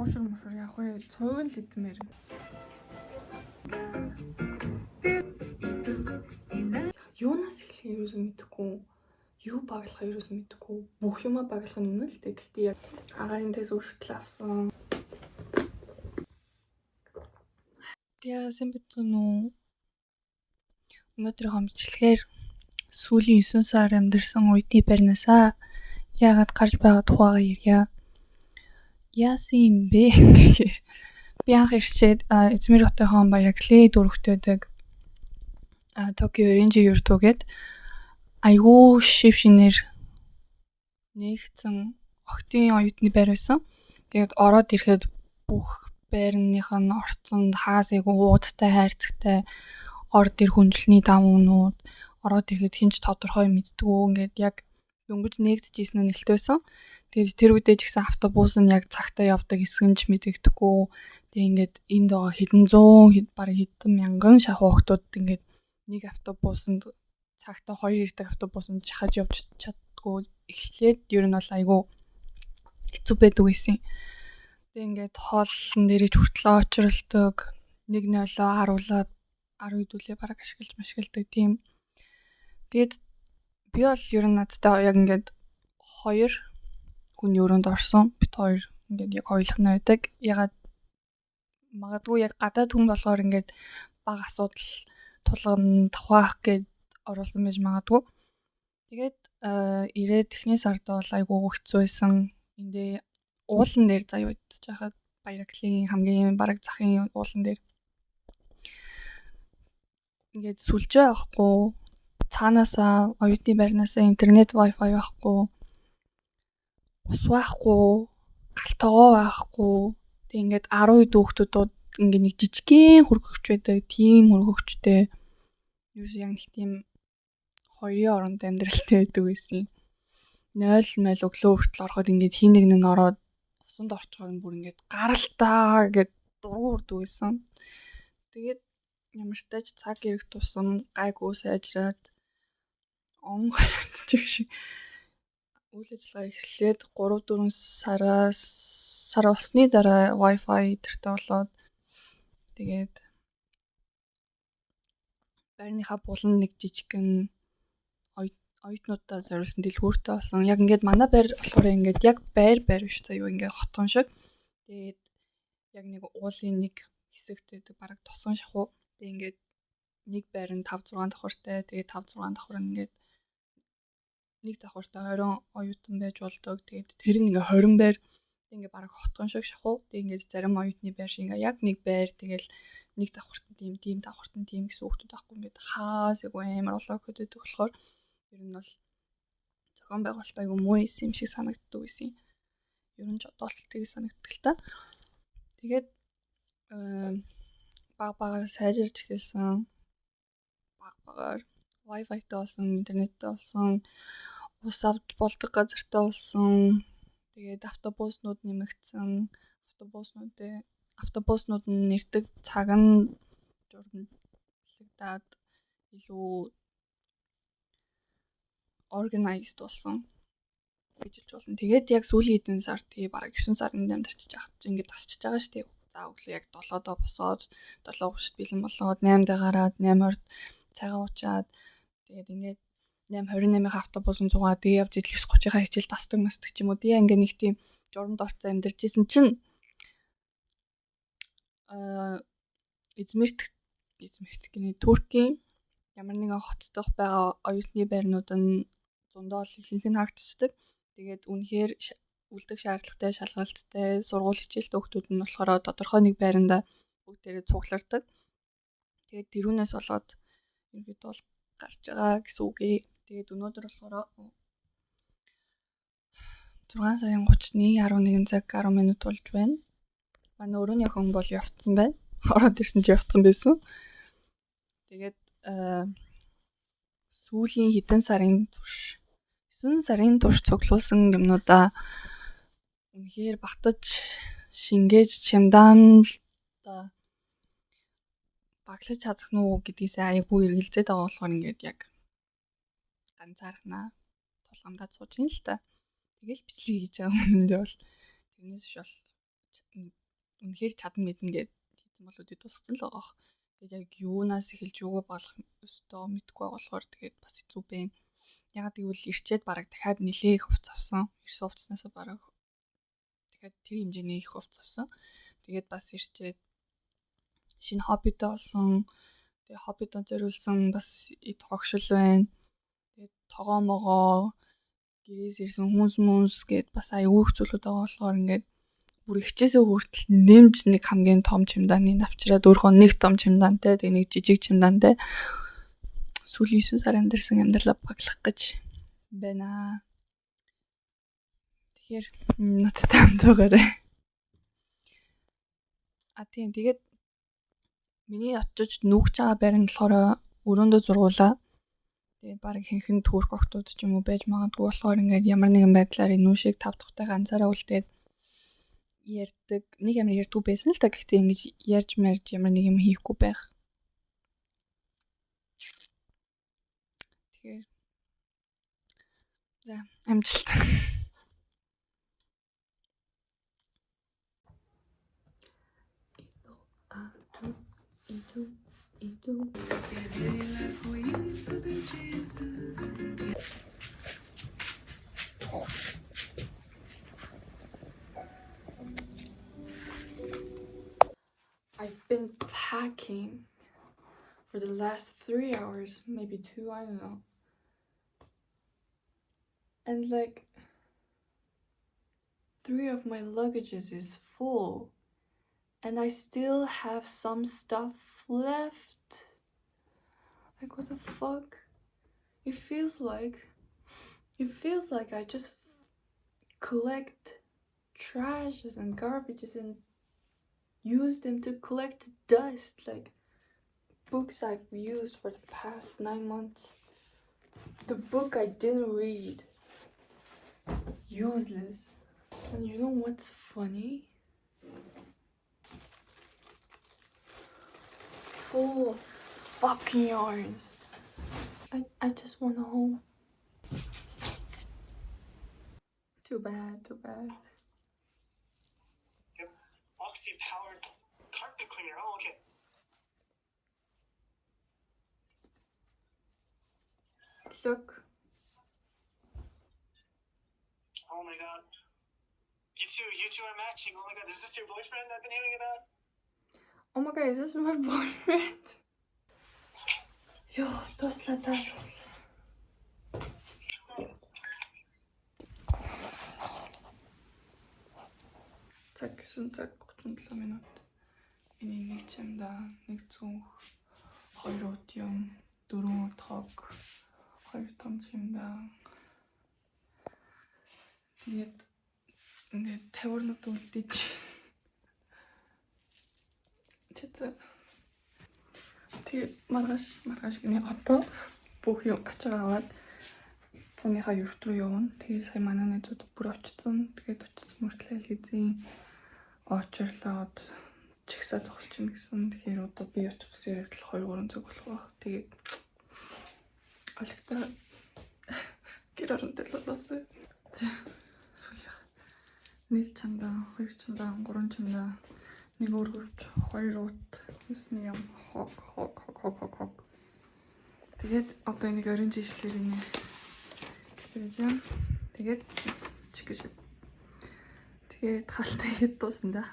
Уушур мушур яг уу цувын л идмээр. Юунаас эхлэхээ ерөөсөө мэдэхгүй. Юу баглахаа ерөөсөө мэдэхгүй. Бүх юма баглах нь үнэн л дээ. Гэхдээ яг агарын дэс өөрчлөлт авсан. Яасан битэн үү? Өнөөдрийнхөө бичлэгээр сүүлийн 9 сар амьдарсан үеийн барьнаасаа яагаад гарч байгаа тухайгаа ярья. Яасан юм бэ гэхээр би анх ирчээд эзмэр хотынхон Баярагли дүүрэгтэйдэг Токио Рэнжи юртугээд айгүй шившинээр нэгцэн охтын оюутны байр байсан. Тэгээд ороод ирэхэд бүх байрных нь орцонд хаасайгүй уудтай хайрцагтай орд ир хүндлэний давуунууд ороод ирэхэд хинч тодорхой мэддэггүй ингээд яг дөнгөж нэгдэжсэн нь нэлээд байсан. Тэгээд тэр үедээ ч гэсэн автобус нь яг цагтаа явдаг эсгэн ч мэдэгдэхгүй. Тэгээд ингээд энд байгаа хэдэн зуун бараг хэдэн мянган шахуу охтууд ингээд нэг автобусанд цагтаа хоёр ирдэг автобусанд шахаж явж чаддгүй эхлээд ер нь бол айгүй хэцүү байдаг байсан. Тэгээд ингээд хоолн дээрээ хүртэл очролдог 1-0 харуулаад 10 хэдүүлээ бараг ашигладаг тийм. Тэгээд би бол ер нь надтай яг ингээд хоёр хүний өрөөнд орсон. Бид хоёр ингээд яг хоёулах нь байдаг. Ягаад магадгүй яг гадаад хүн болохоор ингээд баг асуудал тулгамд давхаах гэд оруулсан байж магадгүй. Тэгээд ирээд эхний сард бол айгүй хэцүү байсан. Эндээ уулан дээр заяа удаж хахад Баяраглийн хамгийн бараг захын уулан дээр ингээд сүлжээ авахгүй, цаанаасаа оюутны байрнаасаа интернет wifi байхгүй, ус байхгүй, галтгоо байхгүй. Тэг ингээд 10 хүүхдүүд ингээд нэг жижигхэн хөргөгч байдаг. Тийм хөргөгчтэй. Юу яг нэг тийм хоёрын оронд амьдралтай байдаг байсан. 0 өглөө хүртэл ороход ингээд хин нэг нь ороод усанд орчхоор нь бүр ингээд гаралтаа гэд дургу урд байсан. Тэгээд ямар ч тач цаг ирэх тусам гайгүй сайжраад он гарч шиг үйл ажиллагаа эхлээд 3-4 сар усны дараа wifi тэртээ болоод тэгээд байрныхаа булан нэг жижигхэн оюутнуудаа зориулсан дэлгүүртэй болсон. Яг ингээд манай байр болохоор ингээд яг байр биш заяа ингээд хотгон шиг. Тэгээд яг нэг уулын нэг хэсэгт байдаг бараг тосон шахуу. Тэгээд ингээд нэг байр нь 5-6 давхартай. Тэгээд 5-6 давхар нь ингээд нэг давхартай 20 оюутан байж болдог. Тэгээд тэр нь ингээ 20 байр ингээ бараг хотгон шиг шахуу. Тэгээд ингээ зарим оюутны байр шиг ингээ яг нэг байр тэгэл нэг давхартан тийм давхартан тийм гэсэн хүүхдүүд байхгүй ингээ хаасайгүй амар олоо хөдөдөг болохоор ер нь бол зохион байгуулалт айгүй муу юм шиг санагддаг байсан. Ер нь ч одоо л тийг санагддаг л та. Тэгээд багаар сайжирч эхэлсэн. Багаар wifi-тай болсон, интернеттэй болсон, ус авч болдог газартай болсон. Тэгээд автобуснууд нэмэгдсэн. Автобуснууд нь нэрдэг цаг нь журмлагдаад илүү organized болсон гэж хэлж болно. Тэгээд яг сүүлийн хэдэн сар тэгээ бараг 9 сарын амьдарч байгаа ч ингээд тасчихж байгаа шүү дээ. За өглөө яг 7-доо босоод 7:30-д бэлэн болоод 8-даа гараад 8-орд цагаан уучаад тэгээд ингээд 8:28-ийн автобусанд суугаад тэгээ явж идэл 9:30-ийнхаа хичээл тасдаг ч юм уу. Тэгээ ингээд нэг тийм журамд орцсон амьдарч исэн чинь Измирт гинэ Туркийн ямар нэгэн хот дох байгаа оюутны байрнууд нь зундаа л ихэнх нь хаагдчихдаг. Тэгээд үнэхээр үлдэх шаардлагатай, шалгалттай, сургууль хичээлтэй хүүхдүүд нь болохоор тодорхой нэг байранда бүгдээрээ цуглардаг. Тэгээд тэрүүнээс болоод ерөөд бол гарч байгаа гэсэн үг ээ. Тэгээд өнөөдөр болохоор 6 сарын 30-ны 11 цаг 10 минут болж байна. Манай өрөөний охин бол явцсан байна. Ороод ирсэн чи явцсан байсан. Тэгээд сүүлийн хэдэн сарын турш 9 сарын турш цуглуулсан юмнуудаа үнэхээр батж шингээж чамдаамлаа баглаж чадах нь уу гэдгийсээ айгүй эргэлзээд байгаа болохоор ингээд яг ганцаархнаа тулгамдаад сууж ин л та. Тэгэл бичлэг хийж байгаа юмэндээ бол тэрнээс биш бол үнэхээр чадан мэднэ гэд хийсэн бол өдөө тусгацсан л байгаа. Тэгээд яг юунаас эхэлж юугаа болох өстөө мэдгүй болохоор тэгээд бас хэцүү байна. Ягаад гэвэл ирчээд бараг дахиад нэлээ их хувц авсан. Ирсэн хувцснаасаа бараг дахиад тэр хэмжээний их хувц авсан. Тэгээд бас ирчээд шинэ хоббитой болсон. Тэгээд хоббитод зориулсан бас хогшил байна. Тэгээд тогоомогоо гэрээс ирсэн хүнс гээд бас аягүй их зүйлүүд байгаа болохоор ингээд бүр ихчээсээ хүртэл нэмж нэг хамгийн том чемодааны навчраад өөрөө нэг том чемодаантай тэгээ нэг жижиг чемодаантай сүүлийн 9 сар амьдэрсэн амьдралаа баглах гэж байна. Тэгэхээр надтай хамтаагаарай. Тийм тэгээд миний очиж нүүгч байгаа байр нь болохоор өрөөндөө зургуулаа. Тэгээд баг хинхэн түүрх октод ч юм уу байж магадгүй болохоор ингээд ямар нэгэн байдлаар энэ нүшийг 5 дахьтай ганцаараа үлдээд ярьдаг. Нэг амар ярьдгүй байсан л та. Гэхдээ ингэж ярьж марж ямар нэг юм хийхгүй байх. Тэгэхээр за амжилт. I've been packing for the last 3 hours, maybe 2, I don't know. And like 3 of my luggages is full. And I still have some stuff left. Like what the fuck? It feels like I just collect trashes and garbages and use them to collect dust, like books I've used for the past 9 months. The book I didn't read. Useless. And you know what's funny? Full of fucking yarns. I just want a home. Too bad. Oxy-powered carpet cleaner. Oh, okay. Look. Oh my god. You two are matching. Oh my god, is this your boyfriend I've been hearing about? Oh my god, is this my boyfriend? Yo, тусла. Цаг 37 минут. Энийг нэг чамда, нэг цүнх, 2 удиум, 4 тог, 2 том чамда. Тэгээд ингээд тавирнууд үлдээж. Тэгээд маргааш гинэ одоо бүх юм ачаагаад цонхоо юрт руу явна. Тэгээд сая манай найзууд бүр очсон. Тэгээд очсон мөртлөө хийзээ очрлоод чигсаа зогсож чинь гэсэн. Тэгэхээр одоо би очих гэсэн яригдл 2-3 цаг болох байх. Тэгээд олекта гэр оронтой л болоосаа. Сүүлийнх нэг чамда, 2 чамда, 3 чамда, нэг өргөвч, 2 ут, юусны юм хог. Тэгээд одоо энийг орон жишлэр инэ. Тэгээд чигэж. Тэгээд талтай хэд дуусна да.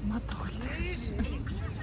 Мат тоглох.